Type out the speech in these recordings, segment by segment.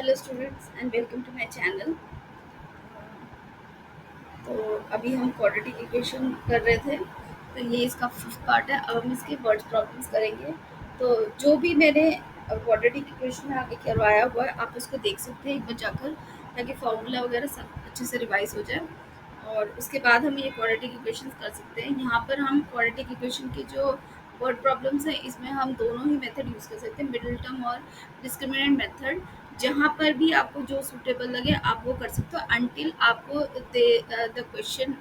Hello students and welcome to my channel. तो अभी हम क्वाड्रेटिक इक्वेशन कर रहे थे, तो ये इसका फिफ्थ पार्ट है। अब हम इसके वर्ड प्रॉब्लम्स करेंगे। तो जो भी मैंने क्वाड्रेटिक इक्वेशन में आगे करवाया हुआ है आप उसको देख सकते हैं एक बार जाकर, ताकि फार्मूला वगैरह सब अच्छे से रिवाइज हो जाए और उसके बाद हम ये क्वाड्रेटिक इक्वेशन कर सकते हैं। यहाँ पर हम क्वाड्रेटिक इक्वेशन के जो वर्ड प्रॉब्लम्स हैं इसमें हम दोनों ही मेथड यूज़ कर सकते हैं, मिडिल टर्म और डिस्क्रिमिनेंट मेथड। जहाँ पर भी आपको जो सूटेबल लगे आप वो कर सकते हो, अनटिल आपको द क्वेश्चन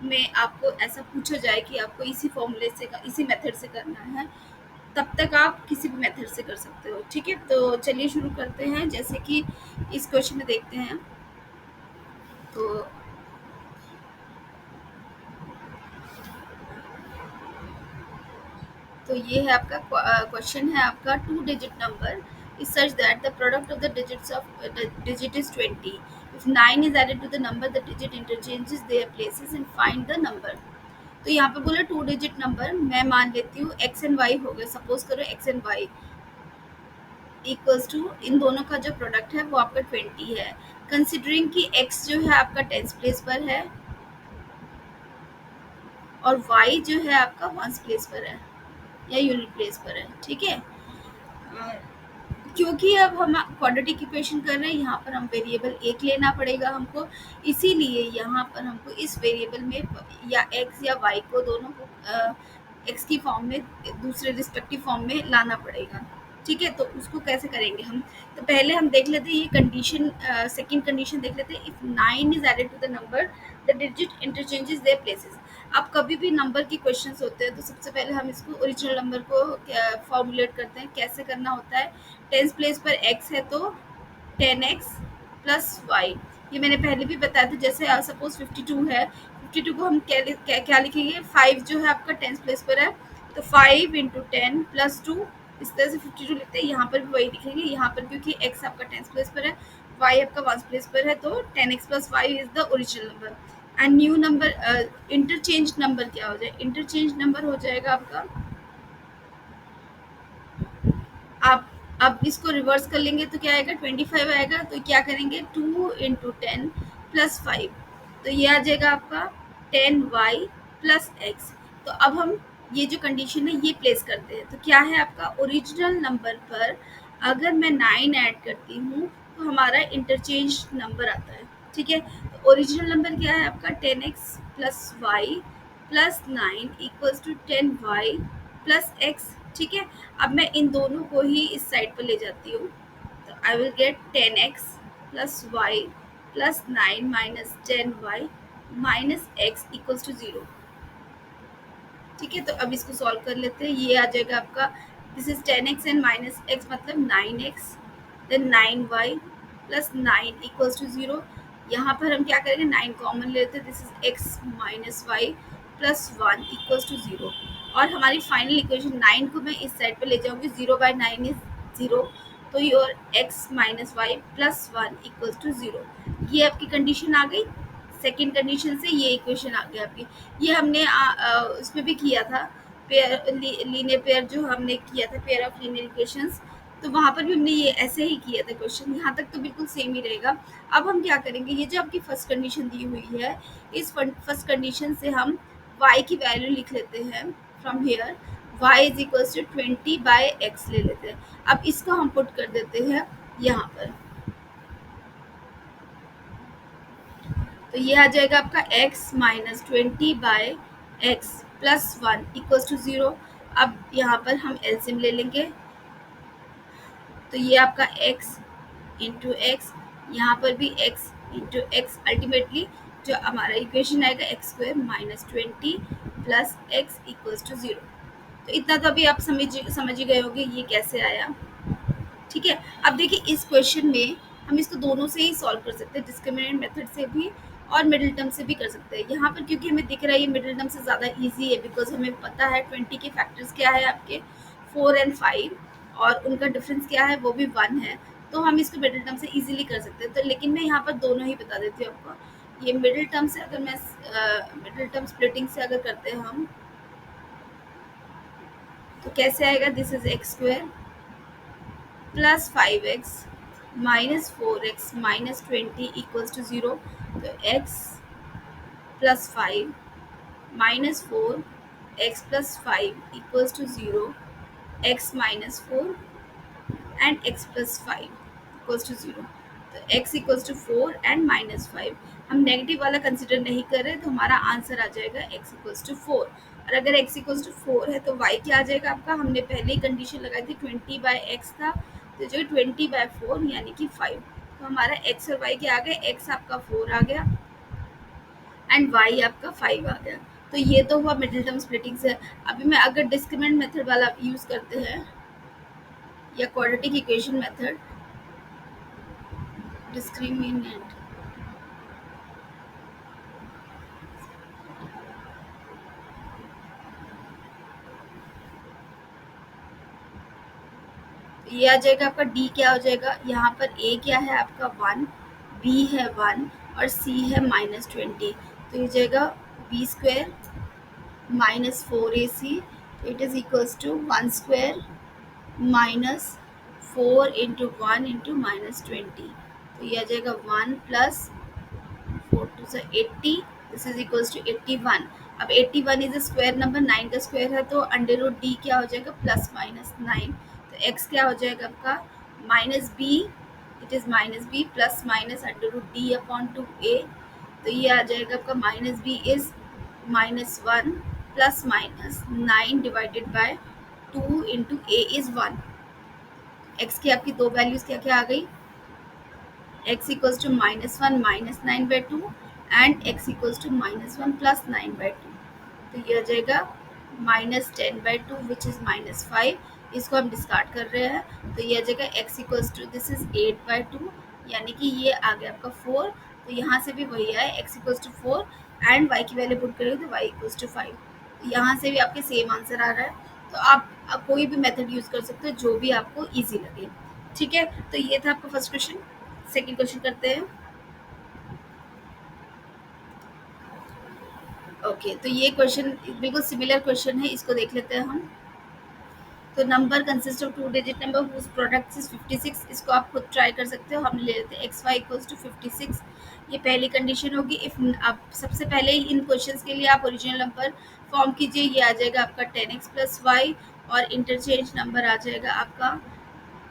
में आपको ऐसा पूछा जाए कि आपको इसी फॉर्मूले से इसी मेथड से करना है, तब तक आप किसी भी मेथड से कर सकते हो। ठीक है, तो चलिए शुरू करते हैं। जैसे कि इस क्वेश्चन में देखते हैं, तो ये है आपका क्वेश्चन है आपका, two digit number is such that the product of the digits of the digit is 20. If 9 is added to the number, the digit interchanges their places and find the number. तो यहाँ पे बोला two digit number, मैं मान लेती हूँ x and Y हो गए। सपोज करो x and y equals to, इन दोनों का जो प्रोडक्ट है वो आपका 20 है। कंसिडरिंग कि एक्स जो है आपका टेंस प्लेस पर है और वाई जो है आपका वंस प्लेस पर है या यूनिट प्लेस पर है। ठीक है, क्योंकि अब हम क्वाड्रेटिक इक्वेशन कर रहे हैं, यहाँ पर हम वेरिएबल एक लेना पड़ेगा हमको, इसीलिए यहाँ पर हमको इस वेरिएबल में या एक्स या वाई को दोनों को एक्स की फॉर्म में दूसरे रिस्पेक्टिव फॉर्म में लाना पड़ेगा। ठीक है, तो उसको कैसे करेंगे हम, तो पहले हम देख लेते हैं ये कंडीशन, सेकंड कंडीशन देख लेते हैं। If 9 is added to the number, the digit interchanges their places. अब कभी भी नंबर की क्वेश्चंस होते हैं तो सबसे पहले हम इसको ओरिजिनल नंबर को फॉर्मुलेट करते हैं। कैसे करना होता है, टेंस प्लेस पर x है तो 10x प्लस वाई, ये मैंने पहले भी बताया था। जैसे सपोज 52 है, 52 को हम क्या लिखेंगे, 5 जो है आपका टेंस प्लेस पर है तो 5 इंटू 10 प्लस 2, इस तरह से 52 लिखते हैं। यहाँ पर भी वही लिखेंगे, यहाँ पर क्योंकि x आपका टेंस प्लेस पर है, y आपका वंस प्लेस पर है, तो 10x plus y is the original number. And new number, interchange number क्या हो जाए, इंटरचेंज नंबर हो जाएगा आपका, आप अब इसको रिवर्स कर लेंगे तो क्या आएगा, 25 आएगा। तो क्या करेंगे, 2 इंटू 10 प्लस 5, तो ये आ जाएगा आपका 10y प्लस एक्स। तो अब हम ये जो कंडीशन है ये प्लेस करते हैं। तो क्या है आपका, ओरिजिनल नंबर पर अगर मैं 9 ऐड करती हूँ तो हमारा इंटरचेंज नंबर आता है। ठीक है, तो ओरिजिनल नंबर क्या है आपका, 10x plus y plus 9 equals to 10y plus x. ठीक है, अब मैं इन दोनों को ही इस साइड पर ले जाती हूँ, तो I will get 10x plus y plus 9 minus 10y minus x equals to 0। ठीक है, तो अब इसको सॉल्व कर लेते हैं। ये आ जाएगा आपका, this is 10x and minus x मतलब 9x, then 9y plus 9 equals to 0। यहाँ पर हम क्या करेंगे, 9 कॉमन लेते हैं, this is x minus y plus 1 equals to 0। और हमारी फाइनल इक्वेशन 9 को मैं इस साइड पे ले जाऊंगी, 0/9 इज 0, तो your x minus y plus 1 equals to 0। ये आपकी कंडीशन आ गई। सेकेंड कंडीशन से ये इक्वेशन आ गई आपकी। ये हमने उसमें भी किया था, पेयर लीनियर पेयर जो हमने किया था, पेयर ऑफ लीनियर इक्वेशंस, तो वहाँ पर भी हमने ये ऐसे ही किया था क्वेश्चन। यहाँ तक तो बिल्कुल सेम ही रहेगा। अब हम क्या करेंगे, ये जो आपकी फर्स्ट कंडीशन दी हुई है, इस फर्स्ट कंडीशन से हम y की वैल्यू लिख लेते हैं। From here y is equals to 20/x ले लेते हैं। अब इसको हम पुट कर देते हैं यहाँ पर, तो ये आ जाएगा आपका x minus 20/x plus 1 equals to 0। अब यहाँ पर हम एलसीएम ले लेंगे, तो ये आपका x इंटू एक्स, यहाँ पर भी x इंटू एक्स, अल्टीमेटली जो हमारा इक्वेशन आएगा x square minus 20 plus x equals to 0। तो इतना तो अभी आप समझ ही गए होंगे ये कैसे आया। ठीक है, अब देखिए इस क्वेश्चन में हम इसको दोनों से ही सॉल्व कर सकते हैं, डिस्क्रिमिनेंट मेथड से भी और मिडिल टर्म से भी कर सकते हैं। यहाँ पर क्योंकि हमें दिख रहा है ये मिडिल टर्म से ज़्यादा इजी है, बिकॉज हमें पता है 20 के फैक्टर्स क्या है आपके 4 एंड 5, और उनका डिफरेंस क्या है वो भी 1 है, तो हम इसको मिडिल टर्म से इजीली कर सकते हैं। तो लेकिन मैं यहाँ पर दोनों ही बता देती हूँ आपको। ये मिडिल टर्म से अगर मैं मिडिल टर्म स्प्लिटिंग से अगर करते हैं हम, तो कैसे आएगा, this is x square plus 5x -4x -20 equals to 0। तो x plus 5 -4 x plus 5 equals to 0, x -4 and x plus 5 equals to 0। तो x इक्वल्स टू 4 एंड -5। हम नेगेटिव वाला कंसिडर नहीं कर रहे, तो हमारा आंसर आ जाएगा x इक्वल्स टू 4। और अगर x इक्वल्स टू 4 है तो y क्या आ जाएगा आपका, हमने पहले ही कंडीशन लगाई थी 20/x था, तो जो 20/4 यानी कि 5। तो हमारा x और y क्या आ गए, x आपका 4 आ गया एंड y आपका 5 आ गया। तो ये तो हुआ मिडिल टर्म स्प्लिटिंग से। अभी मैं अगर डिस्क्रिमिनेंट मेथड वाला यूज करते हैं या क्वाड्रेटिक इक्वेशन मेथड, डिस्क्रिमिनेंट, ये आ जाएगा आपका डी क्या हो जाएगा, यहाँ पर ए क्या है आपका 1, बी है 1 और सी है -20। तो ये जाएगा b² -4ac, it is equals to 1² -4 into 1 into -20। तो ये आ जाएगा 1 प्लस 4 2 से 80, दिस इज इक्वल्स टू 81। अब 81 इज अ स्क्वायर नंबर, 9 का स्क्वायर है, तो अंडर रूट डी क्या हो जाएगा, +-9। तो x क्या हो जाएगा आपका -b, it is -b plus minus under root D upon 2a। तो ये आ जाएगा आपका -b is -1 plus minus 9 divided by 2 into a is 1। x की आपकी दो वैल्यूज क्या क्या आ गई, x equals to -1 -9/2 and x equals to -1 plus 9/2। तो ये आ जाएगा -10/2 विच इज -5। इसको हम डिस्कार्ड कर रहे हैं, तो ये आ जाएगा x equals to, this is 8/2, यानी कि ये आ गया आपका 4। तो यहाँ से भी वही आया, x equals to 4 and y की वैल्यू पुट करेंगे तो y इक्वल्स टू 5। तो यहाँ से भी आपके सेम आंसर आ रहा है। तो आप कोई भी मेथड यूज कर सकते हो जो भी आपको ईजी लगे। ठीक है, तो ये था आपका फर्स्ट क्वेश्चन। सेकेंड क्वेश्चन करते हैं। ओके, तो ये क्वेश्चन बिल्कुल सिमिलर क्वेश्चन है, इसको देख लेते हैं हम। तो number consist of 2 digit number whose product is 56। इसको आप खुद ट्राई कर सकते हो। हम ले लेते हैं xy इक्वल्स टू 56। ये पहली कंडीशन होगी। इफ आप सबसे पहले ही इन क्वेश्चंस के लिए आप ओरिजिनल नंबर फॉर्म कीजिए। ये आ जाएगा आपका 10x प्लस वाई और इंटरचेंज नंबर आ जाएगा आपका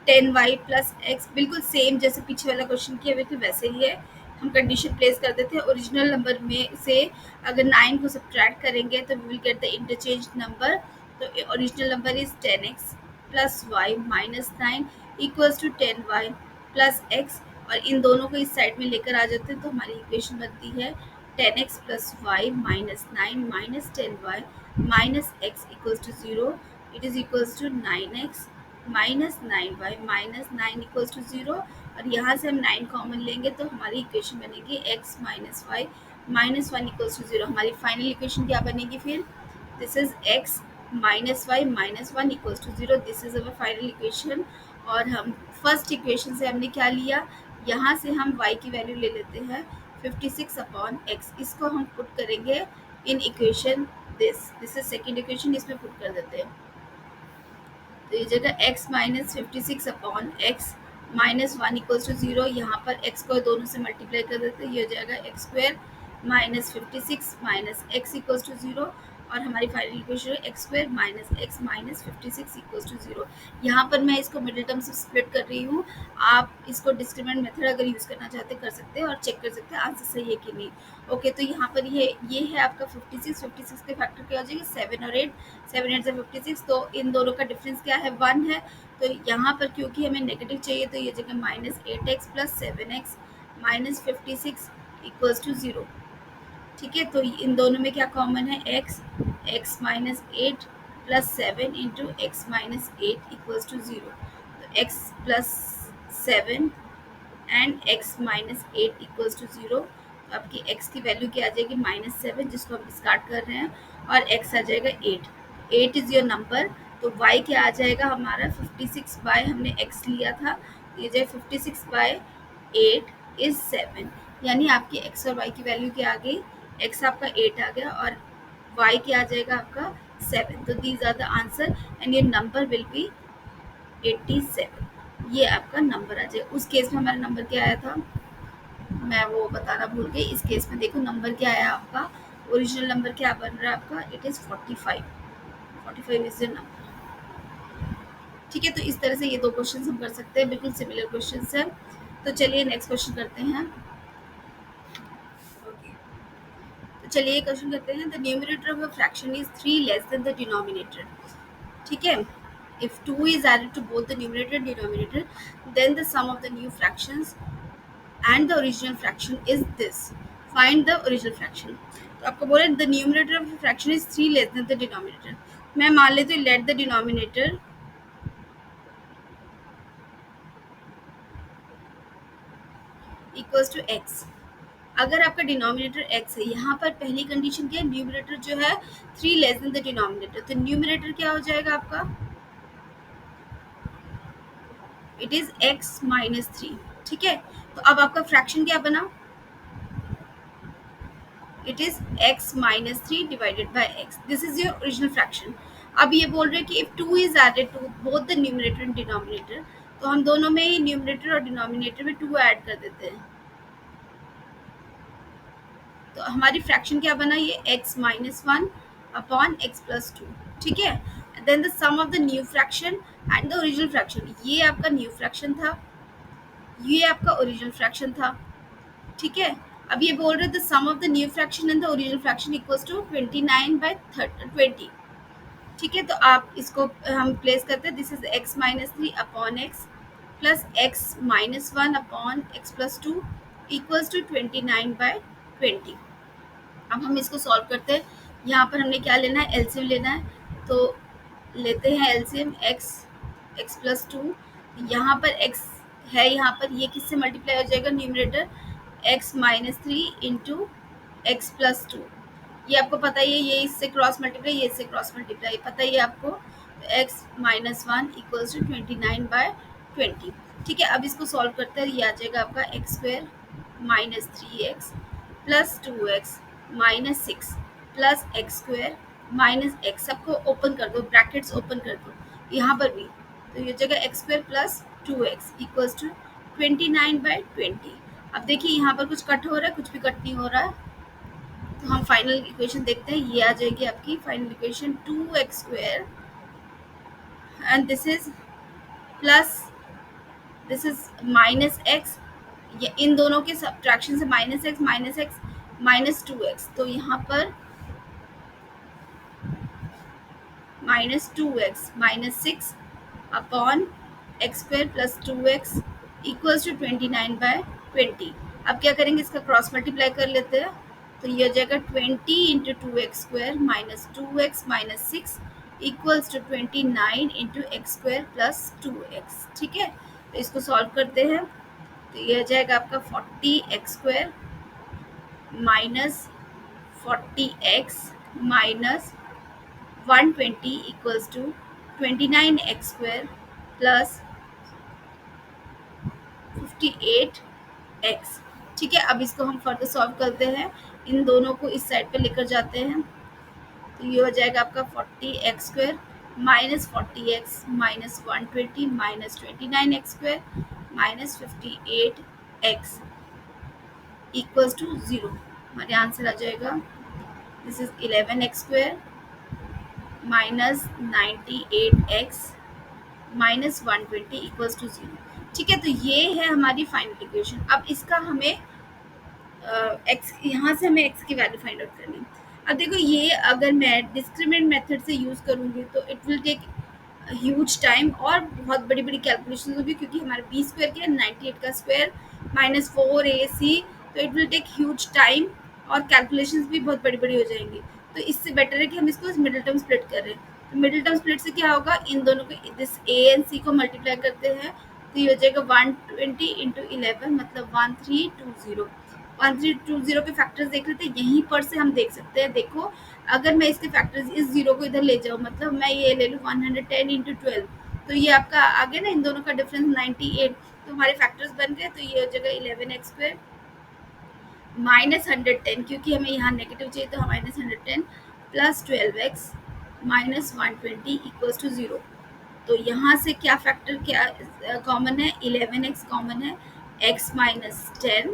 10y प्लस एक्स। बिल्कुल सेम जैसे पीछे वाला क्वेश्चन किया बिल्कुल वैसे ही है। हम कंडीशन प्लेस कर देते हैं। ओरिजिनल नंबर में से अगर 9 को सब्ट्रैक्ट करेंगे तो we will get the interchange number. तो original number is 10x plus y minus 9 equals to 10y plus x. और इन दोनों को इस साइड में लेकर आ जाते हैं तो हमारी इक्वेशन बनती है 10x plus y minus 9 minus 10y minus x equals to 0। It is equals to 9x minus 9y minus 9 equals to 0। और यहाँ से हम 9 कॉमन लेंगे तो हमारी इक्वेशन बनेगी x minus y minus 1 equals to 0। हमारी फाइनल इक्वेशन क्या बनेगी फिर, this is x minus y minus 1 equals to 0। This is our final equation. और हम फर्स्ट इक्वेशन से हमने क्या लिया, यहाँ से हम y की वैल्यू ले लेते हैं 56 अपॉन x। इसको हम पुट करेंगे in equation this is second equation, इसमें पुट कर देते हैं। तो ये जगह x minus 56 upon x minus 1 equals to 0। यहाँ पर x को दोनों से मल्टीप्लाई कर देते हैं, ये हो जाएगा x² minus 56 minus x equals to 0। और हमारी फाइनल इक्वेशन है x² minus x minus 56 equals to 0। यहाँ पर मैं इसको मिडिल टर्म से स्प्लिट कर रही हूँ। आप इसको डिस्क्रिमिनेंट मेथड अगर यूज़ करना चाहते कर सकते हैं और चेक कर सकते हैं आंसर सही है कि नहीं। ओके, तो यहाँ पर ये है आपका 56 के फैक्टर क्या हो जाएगी 7 और 8, 7 8 से 56। तो इन दोनों का डिफरेंस क्या है 1 है। तो यहाँ पर क्योंकि हमें नेगेटिव चाहिए तो ये जगह -8x plus 7x minus 56 equals to 0। ठीक है, तो इन दोनों में क्या कॉमन है x minus 8 plus 7 into x minus 8 equals to 0। तो x plus 7 and x minus 8 equals to 0। तो आपकी x की वैल्यू क्या आ जाएगी -7, जिसको हम डिस्कार्ड कर रहे हैं, और x आ जाएगा 8 इज योर नंबर। तो y क्या आ जाएगा हमारा 56 बाय हमने x लिया था, तो ये जाए 56/8 इज 7। यानी आपकी x और y की वैल्यू क्या आ गई, x आपका 8 आ गया और y क्या आ जाएगा आपका 7। तो these are the answer and your number will be 87। ये आपका नंबर आ जाएगा। उस केस में हमारा नंबर क्या आया था, मैं वो बताना भूल गई। इस केस में देखो नंबर क्या आया आपका, ओरिजिनल नंबर क्या बन रहा है आपका, it is 45। 45 is the number. ठीक है, तो इस तरह से ये दो क्वेश्चन हम कर सकते हैं, बिल्कुल सिमिलर क्वेश्चन है। तो चलिए नेक्स्ट क्वेश्चन करते हैं। तो चलिए क्वेश्चन करते हैं, the numerator of a fraction is 3 less than the denominator. ठीक है, if 2 is added to both the numerator and denominator, then the sum of the new fractions and the original fraction is this. Find the original fraction. तो आपको बोले the numerator of the fraction is 3 less than the denominator. मैं मान लेती हूँ let the denominator equals to x. अगर आपका denominator x है, यहाँ पर पहली कंडीशन क्या है, न्यूमरेटर जो है 3 लेस देन द डिनोमिनेटर, तो न्यूमरेटर क्या हो जाएगा आपका, इट इज x माइनस 3। ठीक है, तो अब आपका फ्रैक्शन क्या बना, it is x minus 3 divided by x। This is your original fraction. अब ये बोल रहे हैं कि if 2 is added to both the numerator and denominator, तो हम दोनों में ही न्यूमरेटर और डिनोमिनेटर में 2 ऐड कर देते हैं, तो हमारी फ्रैक्शन क्या बना, ये x minus 1 upon x plus 2। ठीक है, then the sum of the new fraction and the original fraction, ये आपका न्यू फ्रैक्शन था, ये आपका ओरिजिनल फ्रैक्शन था। ठीक है, अब ये बोल रहे थे sum of the new fraction and the original fraction equals to 29/20। ठीक है, तो आप इसको हम प्लेस करते हैं, this is x minus 3 upon x plus x minus 1 upon x plus 2 equals to 29/20। अब हम इसको सॉल्व करते हैं। यहाँ पर हमने क्या लेना है, एलसीएम लेना है, तो लेते हैं एलसीएम x प्लस 2। यहाँ पर x है, यहाँ पर ये किससे मल्टीप्लाई हो जाएगा, numerator x minus 3 into x plus 2। ये आपको पता ही है, ये इससे क्रॉस मल्टीप्लाई, ये इससे क्रॉस मल्टीप्लाई, पता ही है आपको। तो x माइनस 1 इक्वल्स टू 29/20। ठीक है, अब इसको सॉल्व करते हैं, ये आ जाएगा आपका x square minus 3x plus 2x minus 6 plus x square minus x. सबको ओपन कर दो, ब्रैकेट्स ओपन कर दो यहाँ पर भी, तो ये जगह x square plus 2x equals to 29/20। अब देखिए यहाँ पर कुछ कट हो रहा है, कुछ भी कट नहीं हो रहा है, तो हम फाइनल इक्वेशन देखते हैं। ये आ जाएगी आपकी final equation 2x square and this is plus, this is minus x, ये इन दोनों के सब्ट्रैक्शन से माइनस एक्स माइनस 2x, तो यहाँ पर minus 2x minus 6 upon x square plus 2x equals to 29/20। अब क्या करेंगे, इसका क्रॉस मल्टीप्लाई कर लेते हैं, तो ये हो जाएगा 20 into 2x square minus 2x minus 6 equals to 29 into x square plus 2x। ठीक है, तो इसको सॉल्व करते हैं, तो ये हो जाएगा आपका 40x square minus 40x minus 120 equals to 29x square plus 58x। ठीक है, अब इसको हम फर्दर सॉल्व करते हैं, इन दोनों को इस साइड पे लेकर जाते हैं, तो ये हो जाएगा आपका 40x square minus 40x minus 120 minus 29x square minus 58x equals to 0। हमारे आंसर आ जाएगा, this is 11x square minus 98x minus 120 equals to 0। ठीक है, तो ये है हमारी फाइनल इक्वेशन। अब इसका हमें एक्स, यहाँ से हमें एक्स की वैल्यू फाइंड आउट करनी है। अब देखो, ये अगर मैं डिस्क्रिमिनेंट मेथड से यूज़ करूँगी तो it will take huge time और बहुत बड़ी बड़ी कैलकुलेशन होगी, क्योंकि हमारा बी स्क्वायर क्या है, 98 का स्क्वायर माइनस 4ac, तो it will take huge time और कैलकुलेशंस भी बहुत बड़ी बड़ी हो जाएंगी। तो इससे बेटर है कि हम इसको मिडिल टर्म स्प्लिट कर रहे हैं। तो मिडिल टर्म स्प्लिट से क्या होगा, इन दोनों को दिस a एंड c को मल्टीप्लाई करते हैं, तो ये हो जाएगा 120 इंटू 11 मतलब 1320। 1320 के फैक्टर्स देख लेते हैं, यहीं पर से हम देख सकते हैं। देखो, अगर मैं इसके फैक्टर्स इस जीरो को इधर ले जाऊँ, मतलब मैं ये ले लूँ 110 इंटू 12, तो ये आपका आगे ना इन दोनों का डिफरेंस 98, तो हमारे फैक्टर्स बन गए। तो ये हो जाएगा 11x स्क्वायर माइनस 110, क्योंकि हमें यहाँ नेगेटिव चाहिए तो minus 110 plus 12x minus 120 equals to 0। तो यहाँ से क्या फैक्टर क्या कॉमन है, 11x कॉमन है, x माइनस 10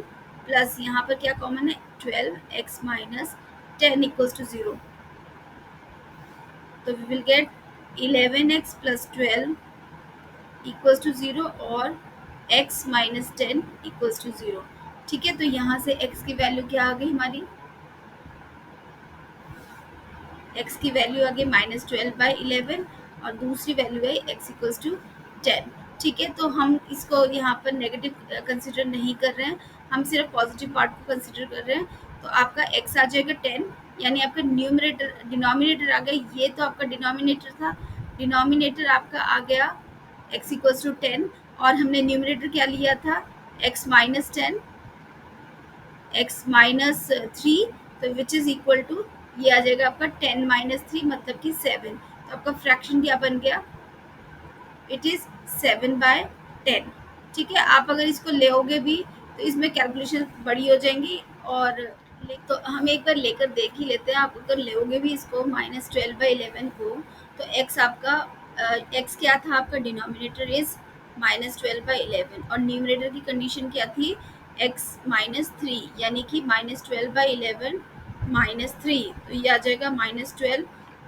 प्लस यहाँ पर क्या कॉमन है, 12x माइनस 10 इक्वल्स टू 0. तो we will get 11x plus 12 equals to 0 और x माइनस 10 इक्वल्स टू 0. ठीक है, तो यहाँ से x की वैल्यू क्या आ गई हमारी, x की वैल्यू आ गई -12/11 और दूसरी वैल्यू है x इक्वल्स टू 10. ठीक है, तो हम इसको यहाँ पर नेगेटिव कंसिडर नहीं कर रहे हैं, हम सिर्फ पॉजिटिव पार्ट को कंसिडर कर रहे हैं. तो आपका x आ जाएगा 10, यानी आपका न्यूमरेटर डिनोमिनेटर आ गया, ये तो आपका डिनोमिनेटर था, डिनोमिनेटर आपका आ गया x इक्वल्स टू 10 और हमने न्यूमरेटर क्या लिया था, x माइनस 10 x माइनस 3, तो विच इज इक्वल टू ये आ जाएगा आपका 10 माइनस 3 मतलब कि 7. तो आपका फ्रैक्शन क्या बन गया, इट इज 7/10. ठीक है, आप अगर इसको लेओगे भी तो इसमें कैलकुलेशन बड़ी हो जाएंगी और तो हम एक बार लेकर देख ही लेते हैं. आप अगर लेओगे भी इसको -12/11 को, तो x आपका x क्या था आपका, डिनोमिनेटर इज -12/11 और न्यूमरेटर की कंडीशन क्या थी, x माइनस 3, यानी कि -12/11 -3, तो ये आ जाएगा -12.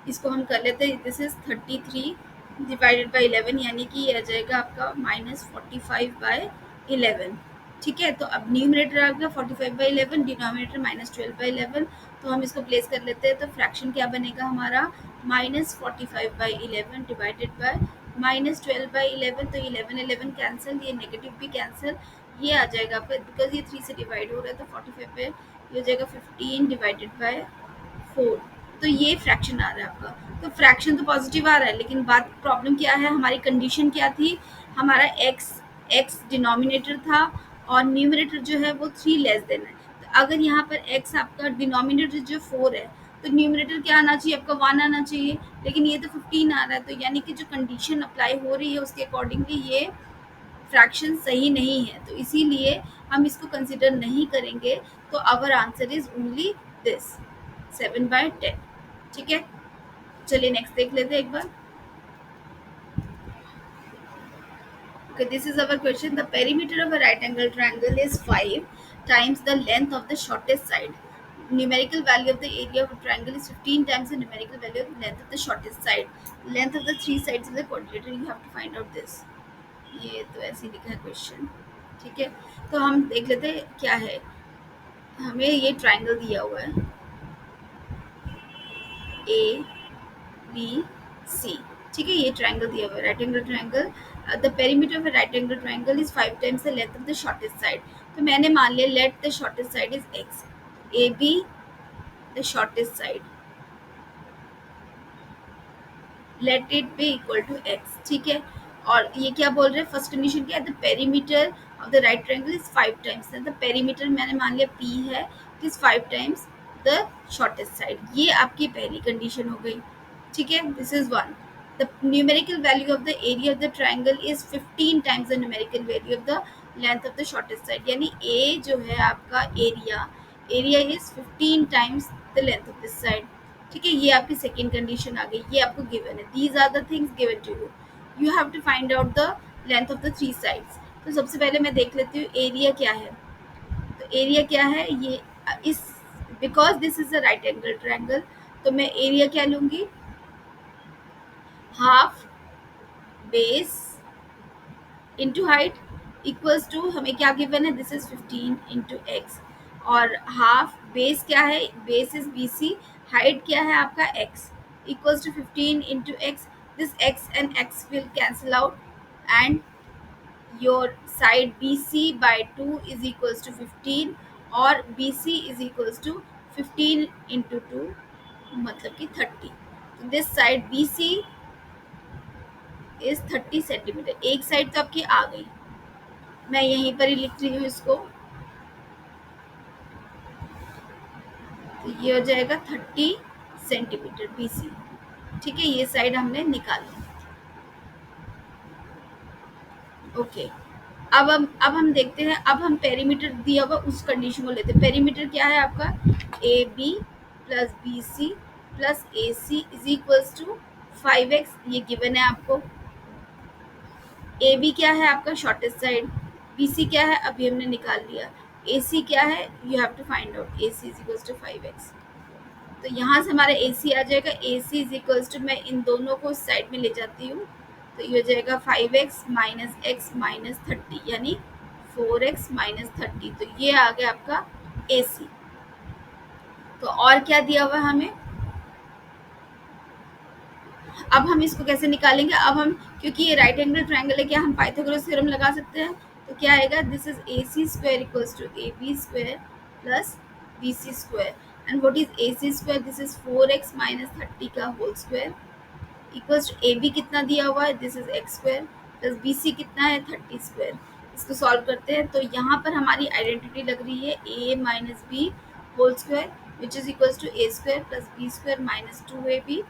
इसको हम कर लेते हैं, दिस इज 33 डिवाइडेड बाई 11, यानी कि ये आ जाएगा आपका -45/11. ठीक है, तो अब न्यूमरेटर आ गया 45/11, डिनोमिनेटर -12/11. तो हम इसको प्लेस कर लेते हैं, तो फ्रैक्शन क्या बनेगा हमारा, -45/11 डिवाइडेड बाय -12/11. तो 11 कैंसिल, ये नेगेटिव भी कैंसिल, ये आ जाएगा आपका, बिकॉज ये 3 से डिवाइड हो रहा है तो 45 पे ये हो जाएगा 15 डिवाइडेड बाय 4. तो ये फ्रैक्शन आ रहा है आपका. तो फ्रैक्शन तो पॉजिटिव आ रहा है, लेकिन बात प्रॉब्लम क्या है, हमारी कंडीशन क्या थी, हमारा x डिनोमिनेटर था और न्यूमरेटर जो है वो 3 लेस देन है. तो अगर यहाँ पर x आपका डिनोमिनेटर जो 4 है, तो न्यूमरेटर क्या आना चाहिए आपका, 1 आना चाहिए, लेकिन ये तो 15 आ रहा है. तो यानी कि जो कंडीशन अप्लाई हो रही है उसके अकॉर्डिंगली ये फ्रैक्शन सही नहीं है, तो इसीलिए हम इसको कंसिडर नहीं करेंगे. तो our answer is only this 7/10. ठीक है, चलिए नेक्स्ट देख लेते हैं एक बार. Okay, this is our question. The perimeter of a right angle triangle is 5 times the length of the shortest side. Numerical value of the area of a triangle is 15 times the numerical value of the length of the shortest side. Length of the three sides of the quadrilateral, you have to find out this. ये तो ऐसे लिखा है question. ठीक है, तो हम देख लेते हैं क्या है. हमें ये ट्राइंगल दिया हुआ है ABC. ठीक है, ये ट्राइंगल दिया हुआ है, right angle triangle. The perimeter of right angle triangle is 5 times the length of the shortest side. तो मैंने मान लिया let the shortest side is x, AB the shortest side, let it be equal to x. ठीक है, और ये क्या बोल रहे हैं, फर्स्ट कंडीशन क्या है, the perimeter of the right triangle is 5 times. The perimeter मैंने मान लिया p है, it is 5 times the shortest side. ये आपकी पहली कंडीशन हो गई. ठीक है, this is 1. The numerical value of the area of the triangle is 15 times the numerical value of the length of the shortest side, यानी a जो है आपका area is 15 times the length of this side. ठीक है, ये आपकी second condition आ गई, ये आपको गिवन है. These are the things given to you, you have to find out the length of the three sides. तो सबसे पहले मैं देख लेती हूँ एरिया क्या है. तो एरिया क्या है, ये इस because this is a right angle triangle, तो मैं एरिया क्या लूँगी, half base into height equals to, हमें क्या गिवन है, दिस इज 15 इंटू एक्स, और हाफ बेस क्या है, बेस इज BC, हाइट क्या है आपका x, equals to 15 into x. This x and x will cancel out and your side BC by 2 is equals to 15 और BC is equals to 15 into 2 मतलब कि 30. तो this side BC is 30 centimetre. एक side तो आपकी आ गई, मैं यहीं पर ही लिख रही हूँ इसको. तो ये हो जाएगा 30 सेंटीमीटर BC. ठीक है, ये साइड हमने निकाली. ओके, अब हम देखते हैं, अब हम पेरीमीटर दिया हुआ उस कंडीशन को लेते हैं. पेरीमीटर क्या है आपका, AB प्लस BC प्लस AC is equals to 5x, ये गिवन है आपको. ए बी क्या है आपका शॉर्टेस्ट साइड, बी सी क्या है अभी हमने निकाल लिया, ए सी क्या है you have to find out, A C is equals to 5x। तो यहाँ से हमारा ए सी आ जाएगा, A C is equals to, मैं इन दोनों को साइड में ले जाती हूँ, तो ये हो जाएगा 5x माइनस एक्स माइनस 30 यानी 4x माइनस 30। तो ये आ गया आपका ए सी। तो और क्या दिया हुआ है हमें, अब हम इसको कैसे निकालेंगे, अब हम क्योंकि ये राइट एंगल ट्रायंगल है, क्या हम पाइथागोरस थ्योरम लगा सकते हैं। तो क्या आएगा, this is A C square equals to A B square plus B C square, and what is A C square, this is 4x minus 30 का whole square equals to A B कितना दिया हुआ है, this is x square plus B C कितना है 30 square. इसको solve करते हैं तो यहाँ पर हमारी आइडेंटिटी लग रही है a minus b whole square which is equals to a square plus b square minus 2ab।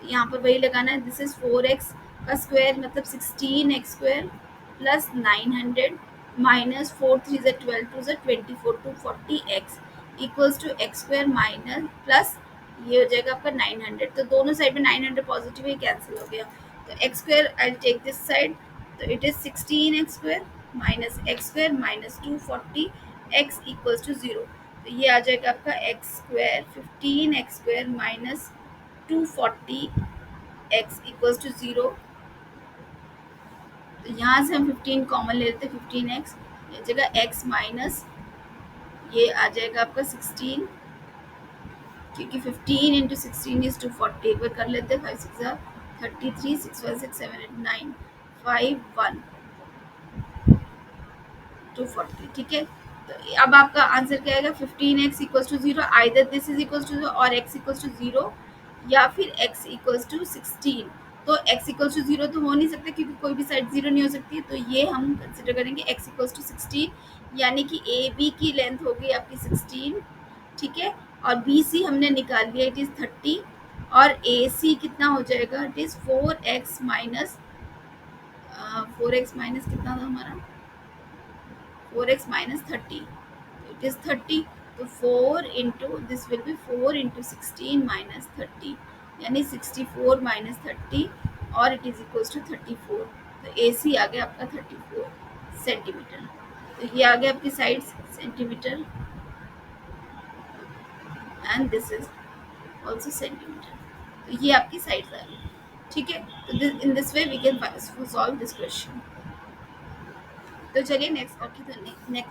यहाँ पर वही लगाना है, दिस इज 4x का स्क्वायर मतलब 16x स्क्वायर प्लस 900 माइनस 4 3 ज़ा 12 2 ज़ा 24 to 40x equals to x square minus plus ये हो जाएगा आपका 900। तो दोनों साइड में 900 पॉजिटिव है, कैंसिल हो गया। तो x square I take this side, तो it is 16x square minus x square minus 240x equals to 0। तो ये आ जाएगा आपका x square 15x square minus 240x equals to 0। तो यहाँ से हम 15 कॉमन ले लेते हैं, 15x ये जगह x माइनस ये आ जाएगा आपका 16, क्योंकि 15 इंटू 16 इज 240। एक बार कर लेते हैं, 5 6 33 6 5 6 7 8 9 5 1 240। ठीक है, तो अब आपका आंसर क्या आएगा, 15x equals to 0, either this is equals to 0 और x इक्वल्स टू 0 या फिर x इक्वल्स टू 16। तो x इक्वल्स टू 0 तो हो नहीं सकता क्योंकि कोई भी साइड 0 नहीं हो सकती, तो ये हम कंसिडर करेंगे x इक्वल्स टू 16 यानी कि ए बी की लेंथ होगी आपकी 16। ठीक है, और बी सी हमने निकाल लिया, इट इज़ 30, और ए सी कितना हो जाएगा, it is 4x minus 4x minus कितना था हमारा 4x माइनस 30, it is 30। तो 4 into this will be 4 into 16 minus 30 यानी 64 माइनस 30 और इट इज इक्वल्स टू 34। तो ए सी आ गया आपका 34 सेंटीमीटर। तो ये आ गया आपकी side centimetre and this is also centimetre. तो ये आपकी साइड्स आ गई। ठीक है, तो in this way we can solve this question. तो चलिए नेक्स्ट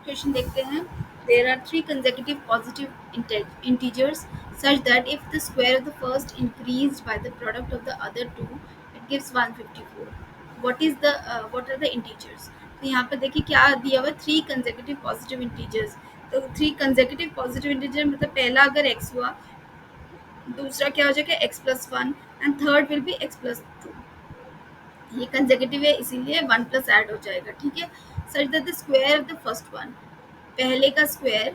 क्वेश्चन देखते हैं। There are three consecutive positive integers such that if the square of the first increased by the product of the other two, it gives 154. What are the integers? तो यहाँ पर देखिए क्या दिया हुआ, थ्री consecutive positive integers। तो three consecutive positive integer मतलब पहला अगर x हुआ, दूसरा क्या हो जाएगा x plus 1 and third will be x plus 2। ये कंसेक्यूटिव है इसीलिए 1 प्लस ऐड हो जाएगा। ठीक है, such that the square of the first one, पहले का square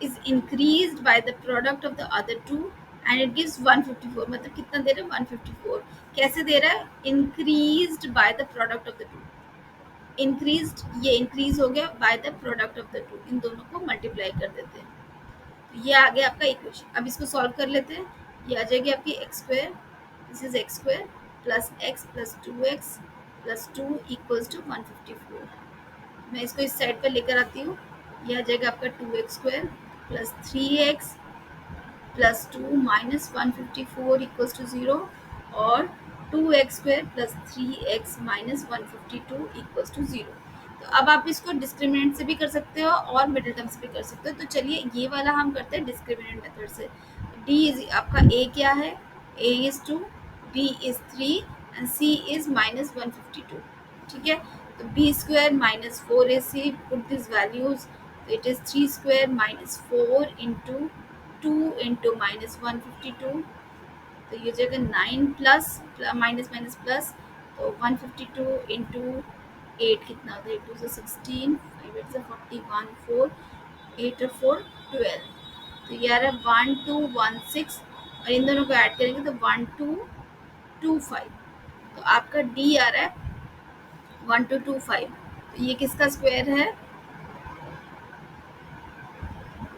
is increased by the product of the other two and it gives 154। मतलब कितना दे रहा है 154। कैसे दे रहा है, increased by the product of the two, increased ये इंक्रीज हो गया by the product of the two, इन दोनों को मल्टीप्लाई कर देते हैं। तो ये आ गया आपका इक्वेशन। अब इसको सॉल्व कर लेते हैं, ये आ जाएगी आपकी x square, this is x square plus x plus 2x plus 2 equals to 154। मैं इसको इस साइड पर लेकर आती हूँ, यह आ जाएगा आपका 2x square plus 3x plus 2 minus 154 equals to 0 और 2x square plus 3x minus 152 equals to 0। तो अब आप इसको डिस्क्रिमिनेंट से भी कर सकते हो और मिडिल टर्म से भी कर सकते हो। तो चलिए ये वाला हम करते हैं डिस्क्रिमिनेंट मेथड से। डी इज आपका ए क्या है, a is 2, b is 3 and c is minus 152। ठीक है, तो b square minus 4ac, put this values, it is 3 square minus 4 into 2 into minus 152। तो ये जगह 9 प्लस माइनस माइनस प्लस, तो 152 इंटू 8 कितना होता है, 2 से 16, 5 8 से 41, 4 8 और 4 12। तो ये आ रहा है 1216 और इन दोनों को ऐड करेंगे तो 1225। तो आपका डी आ रहा है 1225। तो ये किसका स्क्वायर है,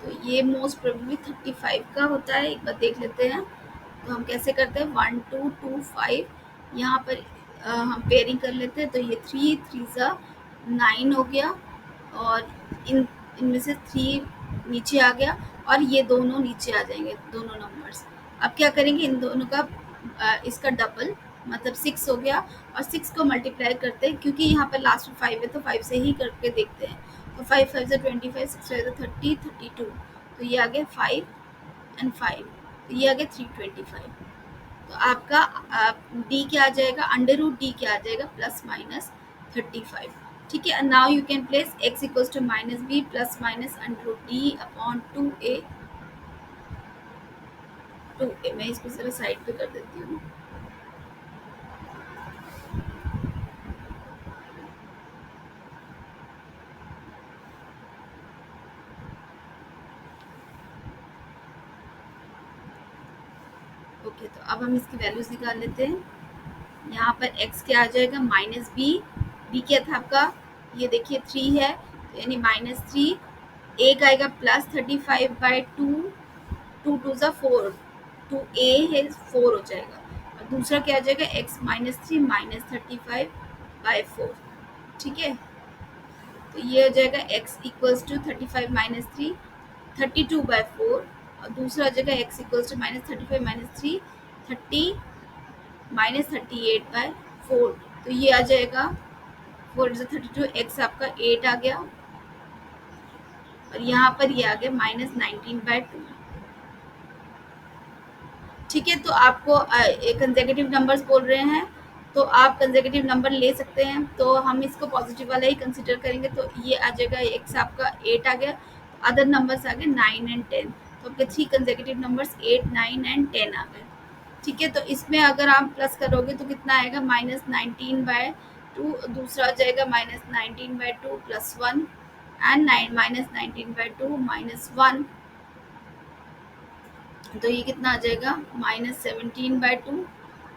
तो ये मोस्ट प्रोबेबली 35 का होता है। एक बार देख लेते हैं, तो हम कैसे करते हैं 1225 यहाँ पर हम पेयरिंग कर लेते हैं, तो ये 3 3 ज़ा 9 हो गया, और इनमें से 3 नीचे आ गया, और ये दोनों नीचे आ जाएंगे, दोनों नंबर्स। अब क्या करेंगे, इन दोनों का इसका डबल मतलब 6 हो गया, और 6 को मल्टीप्लाई करते हैं, क्योंकि यहाँ पर लास्ट में 5 है तो 5 से ही करके देखते हैं। तो 5 5 ज़ा 25, 6 5 ज़ा 30 32, तो ये आ गया 5 एंड 5, तो ये आ गया 325। तो आपका डी क्या आ जाएगा, अंडर रूट डी क्या आ जाएगा, प्लस माइनस 35। ठीक है, now you can place x equals to minus b plus minus under root D upon 2a। मैं इसको जरा साइड पे कर देती हूँ। ओके, तो अब हम इसकी वैल्यूज निकाल लेते हैं। यहाँ पर x क्या आ जाएगा, माइनस बी। बी क्या था आपका, ये देखिए 3 है, तो यानी -3। a का आएगा प्लस 35/2, 2 2 ज़ा 4, 2a है 4 हो जाएगा, और दूसरा क्या आ जाएगा, x -3 -35/4। ठीक है, तो ये हो जाएगा x इक्वल्स टू 35 -3 32/4, और दूसरा हो जाएगा x इक्वल्स टू -35 -3 30 -38/4। तो ये आ जाएगा 4 32, x आपका 8 आ गया, और यहाँ पर ये आ गया -19/2। ठीक है, तो आपको कंसेक्यूटिव नंबर्स बोल रहे हैं, तो आप कंसेक्यूटिव नंबर ले सकते हैं, तो हम इसको पॉजिटिव वाला ही कंसिडर करेंगे। तो ये आ जाएगा, एक्स आपका 8 आ गया, अदर नंबर्स आ गए 9 एंड 10, तो आपके 3 कंसेक्यूटिव नंबर्स 8 9 एंड 10 आ गए। ठीक है, तो इसमें अगर आप प्लस करोगे तो कितना आएगा, -19/2, दूसरा आ जाएगा -19/2 प्लस 1 एंड -19/2 -1, तो ये कितना आ जाएगा, -17/2,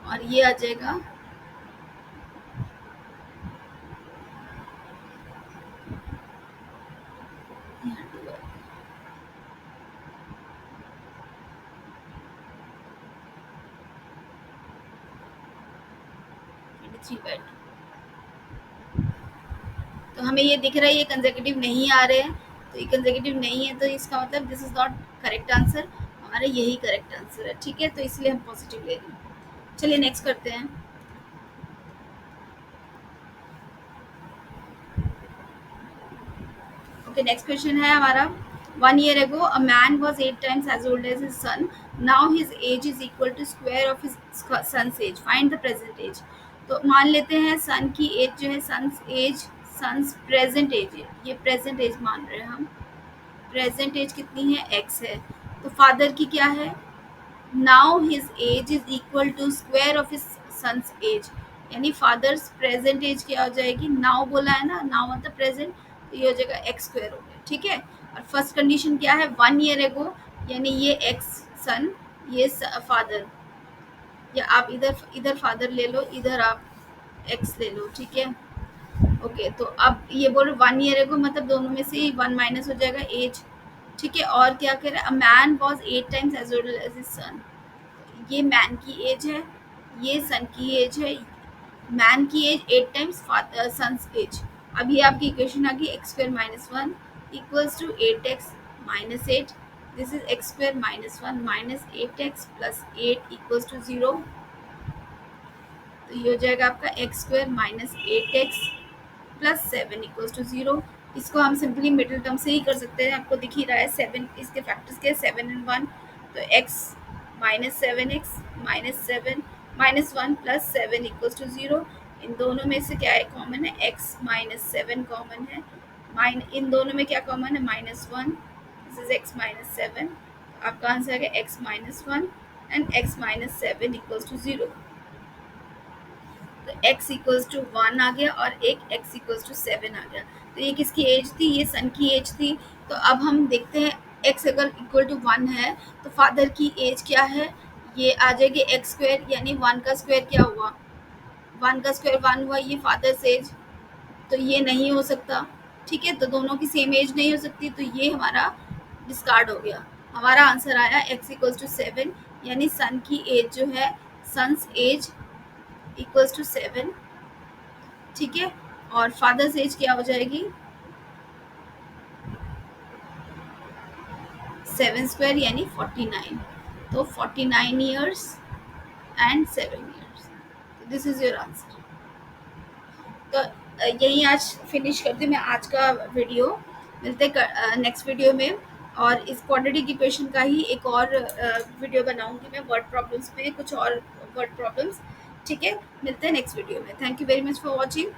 और ये आ जाएगा यहाँ 2 23/2। तो हमें ये दिख रहा है ये कंसेक्यूटिव नहीं आ रहे हैं, तो ये कंसेक्यूटिव नहीं है, तो इसका मतलब this is not correct answer, हमारा यही करेक्ट आंसर है। ठीक है, तो इसलिए हम पॉजिटिव ले रहे हैं। चलिए नेक्स्ट करते हैं। ओके, नेक्स्ट क्वेश्चन है हमारा, 1 year ago a man was 8 times as old as his son. Now his age is equal to square of his son's age. Find the present age. तो मान लेते हैं सन की एज जो है, सन्स प्रेजेंट एज है, ये प्रेजेंट एज मान रहे हैं हम। प्रेजेंट एज कितनी है, x है। तो फादर की क्या है, now his age is equal to square of his sons age, यानी फादर्स प्रेजेंट एज क्या हो जाएगी, नाउ बोला है ना, नाउ मतलब प्रेजेंट, तो ये हो जाएगा एक्स स्क्वायर हो गया। ठीक है, और फर्स्ट कंडीशन क्या है, 1 year एगो, यानी ये एक्स सन, ये फादर, या आप इधर इधर फादर ले लो, इधर आप एक्स ले लो। ठीक है, ओके, तो अब ये बोल रहे 1 year एगो, मतलब दोनों में से 1 माइनस हो जाएगा एज। ठीक है, और क्या कह रहे हैं, a man was 8 times as old as his son, ये मैन की एज है, ये सन की एज है। मैन की एज 8 टाइम्स सन्स एज। अब ये आपकी इक्वेशन आ गई, x square minus 1 equals to 8x minus 8, this is x square minus 1 minus 8x plus 8 equals to 0। तो ये हो जाएगा आपका x square minus 8x plus 7 equals to 0। इसको हम सिंपली मिडिल टर्म से ही कर सकते हैं, आपको दिख ही रहा है 7, इसके फैक्टर्स के 7 एंड 1, तो x minus 7x minus 1 plus 7 equals to 0। इन दोनों में से क्या है कॉमन है, x माइनस 7 कॉमन है, इन दोनों में क्या कॉमन है, -1, दिस इज x माइनस 7। आपका आंसर है x minus 1 and x minus 7 equals to 0। तो x इक्वल्स टू 1 आ गया, और एक x इक्वल्स टू 7 आ गया। तो ये किसकी एज थी, ये सन की एज थी। तो अब हम देखते हैं x अगर इक्वल टू 1 है तो फादर की एज क्या है, ये आ जाएगी एक्स स्क्वायर, यानी 1 का स्क्वायर क्या हुआ, 1 का स्क्वायर 1 हुआ, ये फादर्स एज, तो ये नहीं हो सकता। ठीक है, तो दोनों की सेम एज नहीं हो सकती, तो ये हमारा डिस्कार्ड हो गया। हमारा आंसर आया x इक्वल्स टू 7, यानी सन की एज जो है, सन्स एज इक्वल्स टू 7, ठीक है। और फादर्स एज क्या हो जाएगी, 7 स्क्वायर यानी 49, तो 49 years and 7 years, this is your answer. तो यही आज फिनिश करती हूँ मैं आज का वीडियो। मिलते नेक्स्ट वीडियो में, और इस क्वाड्रेटिक इक्वेशन का ही एक और वीडियो बनाऊंगी मैं, वर्ड प्रॉब्लम्स में कुछ और वर्ड प्रॉब्लम्स, ठीक है। मिलते हैं नेक्स्ट वीडियो में। Thank you very much for watching.